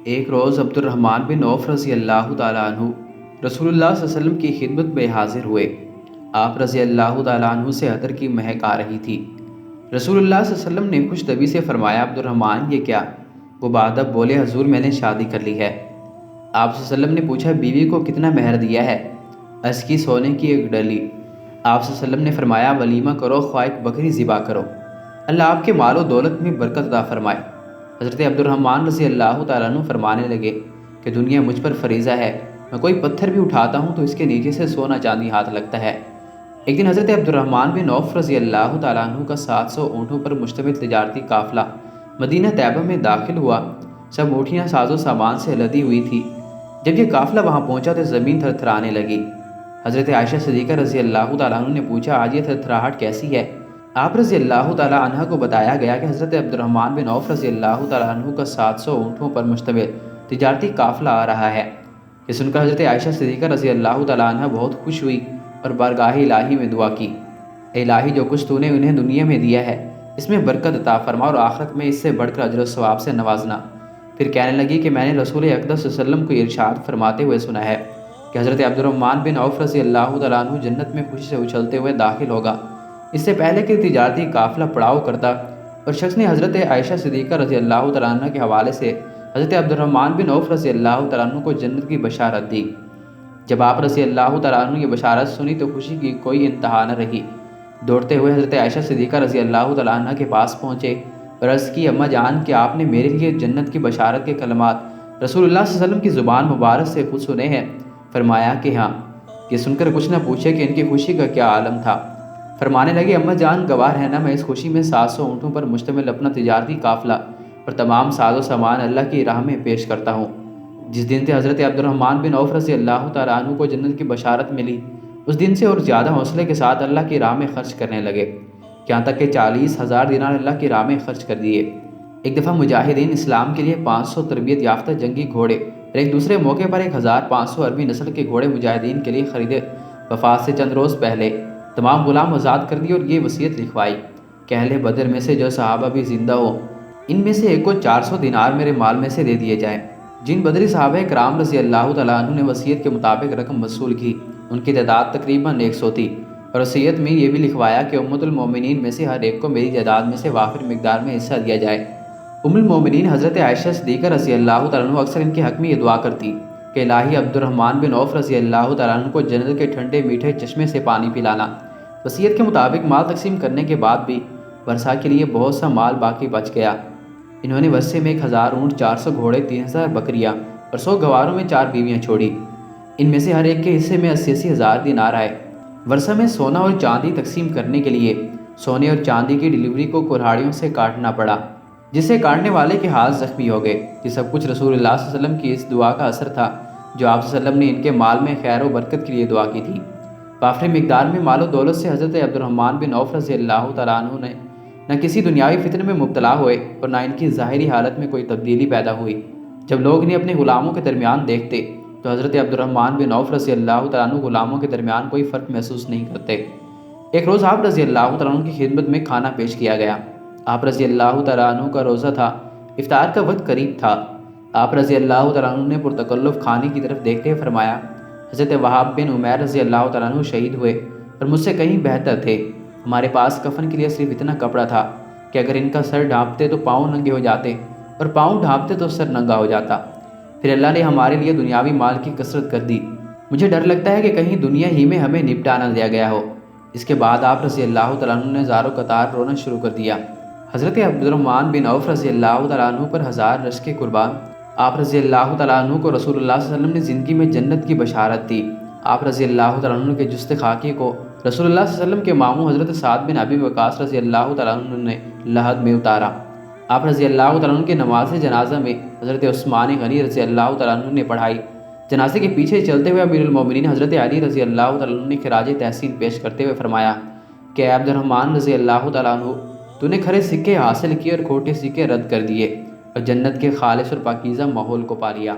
ایک روز عبد الرحمن بن عوف رضی اللہ تعالیٰ عنہ رسول اللہ صلی اللہ علیہ وسلم کی خدمت میں حاضر ہوئے۔ آپ رضی اللہ تعالیٰ عنہ سے عطر کی مہک آ رہی تھی۔ رسول اللہ صلی اللہ علیہ وسلم نے خوش طبی سے فرمایا، عبد الرحمن یہ کیا؟ وہ بادب بولے، حضور میں نے شادی کر لی ہے۔ آپ صلی اللہ علیہ وسلم نے پوچھا، بیوی کو کتنا مہر دیا ہے؟ عرض کی، سونے کی ایک ڈلی۔ آپ صلی اللہ علیہ وسلم نے فرمایا، ولیمہ کرو، خواہ ایک بکری ذبح کرو، اللہ آپ کے مال و دولت میں برکت عطا فرمائے۔ حضرت عبد الرحمن رضی اللہ تعالیٰ عنہ فرمانے لگے کہ دنیا مجھ پر فریضہ ہے، میں کوئی پتھر بھی اٹھاتا ہوں تو اس کے نیچے سے سونا چاندی ہاتھ لگتا ہے۔ ایک دن حضرت عبد الرحمن بن عوف رضی اللہ تعالیٰ عنہ کا 700 اونٹوں پر مشتمل تجارتی قافلہ مدینہ طیبہ میں داخل ہوا۔ سب اونٹیاں ساز و سامان سے لدی ہوئی تھی۔ جب یہ قافلہ وہاں پہنچا تو زمین تھر تھرانے لگی۔ حضرت عائشہ صدیقہ رضی اللہ تعالیٰ عنہ نے پوچھا، آج یہ تھر تھراہٹ کیسی ہے؟ آپ رضی اللہ تعالیٰ عنہ کو بتایا گیا کہ حضرت عبد الرحمن بن عوف رضی اللہ تعالیٰ عنہ کا 700 اونٹوں پر مشتمل تجارتی قافلہ آ رہا ہے۔ یہ سن کر حضرت عائشہ صدیقہ رضی اللہ تعالیٰ عنہ بہت خوش ہوئی اور بارگاہ الہی میں دعا کی، اے الہی جو کچھ تو نے انہیں دنیا میں دیا ہے اس میں برکت عطا فرما اور آخرت میں اس سے بڑھ کر اجر و ثواب سے نوازنا۔ پھر کہنے لگی کہ میں نے رسول اقدس صلی اللہ علیہ وسلم کو ارشاد فرماتے ہوئے سنا ہے کہ حضرت عبد الرحمن بن عوف رضی اللہ تعالیٰ عنہ جنت میں خوشی سے اچھلتے ہوئے داخل ہوگا۔ اس سے پہلے کہ تجارتی قافلہ پڑاؤ کرتا اور شخص نے حضرت عائشہ صدیقہ رضی اللہ تعالیٰ عنہ کے حوالے سے حضرت عبد الرحمن بن عوف رضی اللہ تعالیٰ عنہ کو جنت کی بشارت دی۔ جب آپ رضی اللہ تعالیٰ عنہ یہ بشارت سنی تو خوشی کی کوئی انتہا نہ رہی۔ دوڑتے ہوئے حضرت عائشہ صدیقہ رضی اللہ تعالیٰ عنہ کے پاس پہنچے اور عرض کی، اماں جان کہ آپ نے میرے لیے جنت کی بشارت کے کلمات رسول اللہ صلی اللہ علیہ وسلم کی زبان مبارک سے خود سنے ہیں؟ فرمایا کہ ہاں۔ یہ سن کر کچھ نہ پوچھے کہ ان کی خوشی کا کیا عالم تھا۔ فرمانے لگے، اماں جان گواہ رہنا، میں اس خوشی میں 700 اونٹوں پر مشتمل اپنا تجارتی قافلہ اور تمام ساز و سامان اللہ کی راہ میں پیش کرتا ہوں۔ جس دن سے حضرت عبد الرحمن بن عوف رضی اللہ تعالیٰ عنہ کو جنت کی بشارت ملی، اس دن سے اور زیادہ حوصلے کے ساتھ اللہ کی راہ میں خرچ کرنے لگے، یہاں تک کہ 40,000 دینار اللہ کی راہ میں خرچ کر دیے۔ ایک دفعہ مجاہدین اسلام کے لیے 500 تربیت یافتہ جنگی گھوڑے اور ایک دوسرے موقع پر 1500 عربی نسل کے گھوڑے مجاہدین کے لیے خریدے۔ وفات سے چند روز پہلے تمام غلام آزاد کر دیے اور یہ وصیت لکھوائی کہ اہل بدر میں سے جو صحابہ بھی زندہ ہو، ان میں سے ایک کو 400 دینار میرے مال میں سے دے دیے جائیں۔ جن بدری صحابہ کرام رضی اللہ تعالیٰ عنہ نے وصیت کے مطابق رقم وصول کی، ان کی تعداد تقریباً 100 تھی، اور وصیت میں یہ بھی لکھوایا کہ امت المومنین میں سے ہر ایک کو میری جائیداد میں سے وافر مقدار میں حصہ دیا جائے۔ ام المومنین حضرت عائشہ صدیقہ رضی اللہ تعالیٰ عنہ اکثر ان کے حق میں یہ دعا کرتی کہ الہی عبد الرحمن بن عوف رضی اللہ تعالیٰ عنہ کو جنت کے ٹھنڈے میٹھے چشمے سے پانی پلانا۔ وصیت کے مطابق مال تقسیم کرنے کے بعد بھی ورثہ کے لیے بہت سا مال باقی بچ گیا۔ انہوں نے ورثے میں 1000 اونٹ، 400 گھوڑے، 3000 بکریاں اور 100 گواروں میں 4 بیویاں چھوڑی۔ ان میں سے ہر ایک کے حصے میں 80 ہزار دینار آئے۔ ورثہ میں سونا اور چاندی تقسیم کرنے کے لیے سونے اور چاندی کی ڈلیوری کو کلہاڑیوں سے کاٹنا پڑا، جس سے کاٹنے والے کے ہاتھ زخمی ہو گئے۔ یہ سب کچھ رسول اللہ صلی اللہ علیہ وسلم کی اس دعا کا اثر تھا جو آپ صلی اللہ علیہ وسلم نے ان کے مال میں خیر و برکت کے لیے دعا کی تھی۔ وافر مقدار میں مال و دولت سے حضرت عبد الرحمن بن عوف رضی اللہ تعالیٰ عنہ نے نہ کسی دنیاوی فتنے میں مبتلا ہوئے اور نہ ان کی ظاہری حالت میں کوئی تبدیلی پیدا ہوئی۔ جب لوگ انہیں اپنے غلاموں کے درمیان دیکھتے تو حضرت عبد الرحمن بن عوف رضی اللہ تعالیٰ عنہ غلاموں کے درمیان کوئی فرق محسوس نہیں کرتے۔ ایک روز آپ رضی اللہ تعالیٰ عنہ کی خدمت میں کھانا پیش کیا گیا۔ آپ رضی اللہ تعالیٰ عنہ کا روزہ تھا، افطار کا وقت قریب تھا۔ آپ رضی اللہ تعالیٰ عنہ نے پرتکلف کھانے کی طرف دیکھتے ہوئے فرمایا، حضرت وہاب بن عمیر رضی اللہ تعالیٰ عنہ شہید ہوئے اور مجھ سے کہیں بہتر تھے۔ ہمارے پاس کفن کے لیے صرف اتنا کپڑا تھا کہ اگر ان کا سر ڈھانپتے تو پاؤں ننگے ہو جاتے اور پاؤں ڈھانپتے تو سر ننگا ہو جاتا۔ پھر اللہ نے ہمارے لیے دنیاوی مال کی کثرت کر دی، مجھے ڈر لگتا ہے کہ کہیں دنیا ہی میں ہمیں نپٹا نہ دیا گیا ہو۔ اس کے بعد آپ رضی اللہ تعالیٰ عنہ نے زار و قطار رونا شروع کر دیا۔ حضرت عبد الرحمن بن عوف رضی اللہ تعالیٰ عنہ پر 1000 رشک قربان۔ آپ رضی اللہ تعالیٰ عنہ کو رسول اللہ صلی اللہ علیہ وسلم نے زندگی میں جنت کی بشارت دی۔ آپ رضی اللہ تعالیٰ عنہ کے جسد خاکی کو رسول اللہ صلی اللہ علیہ وسلم کے ماموں حضرت سعد بن ابی وقاص رضی اللہ تعالیٰ عنہ نے لحد میں اتارا۔ آپ رضی اللہ تعالیٰ عنہ کے نماز جنازہ میں حضرت عثمان غنی رضی اللہ تعالیٰ عنہ نے پڑھائی۔ جنازے کے پیچھے چلتے ہوئے امیر المومنین حضرت علی رضی اللہ تعالیٰ عنہ نے خراج تحسین پیش کرتے ہوئے فرمایا کہ اے عبد الرحمن رضی اللہ تعالیٰ عنہ، تو نے کھرے سکے حاصل کیے اور کھوٹے سکے رد کر دیے اور جنت کے خالص اور پاکیزہ ماحول کو پا لیا۔